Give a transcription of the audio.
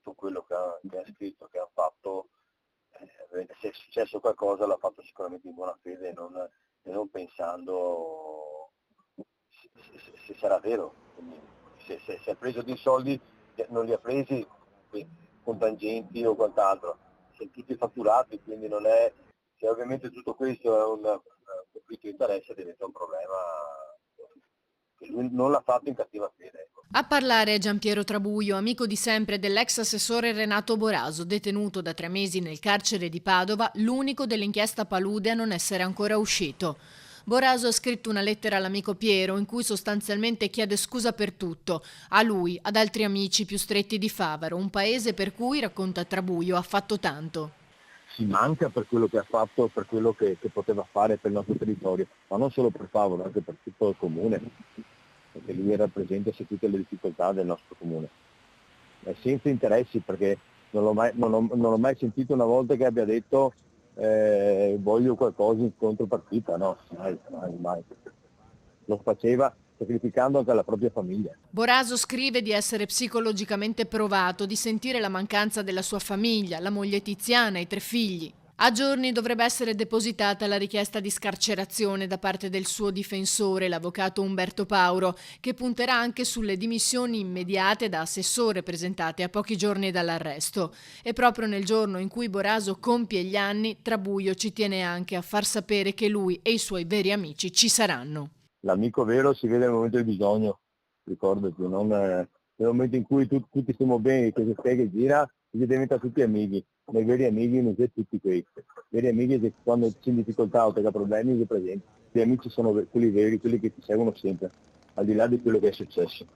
tutto quello che ha scritto, che ha fatto, se è successo qualcosa l'ha fatto sicuramente in buona fede e non pensando se sarà vero. Quindi, se ha preso dei soldi non li ha presi con tangenti o quant'altro, sono tutti fatturati, quindi non è, se ovviamente tutto questo è un conflitto di interesse diventa un problema che lui non l'ha fatto in cattiva fede. Ecco. A parlare è Giampiero Trabuio, amico di sempre dell'ex assessore Renato Boraso, detenuto da 3 mesi nel carcere di Padova, l'unico dell'inchiesta Palude a non essere ancora uscito. Boraso ha scritto una lettera all'amico Piero in cui sostanzialmente chiede scusa per tutto, a lui, ad altri amici più stretti di Favaro, un paese per cui, racconta Trabuio, ha fatto tanto. Si manca per quello che ha fatto, per quello che poteva fare per il nostro territorio, ma non solo per Favaro, anche per tutto il comune, perché lui rappresenta su tutte le difficoltà del nostro comune. Senza interessi, perché non ho mai sentito una volta che abbia detto voglio qualcosa in contropartita, no, mai. Lo faceva sacrificando anche la propria famiglia. Boraso scrive di essere psicologicamente provato, di sentire la mancanza della sua famiglia, la moglie Tiziana, i 3 figli. A giorni dovrebbe essere depositata la richiesta di scarcerazione da parte del suo difensore, l'avvocato Umberto Pauro, che punterà anche sulle dimissioni immediate da assessore presentate a pochi giorni dall'arresto. E proprio nel giorno in cui Boraso compie gli anni, Trabuio ci tiene anche a far sapere che lui e i suoi veri amici ci saranno. L'amico vero si vede nel momento del bisogno, ricordati, non nel momento in cui tutti stiamo bene, che si spiega e gira, si diventa tutti amici. Ma i veri amici non sono tutti questi. I veri amici che quando c'è in difficoltà o che ha problemi si presentano. Gli amici sono quelli veri, quelli che ti seguono sempre, al di là di quello che è successo.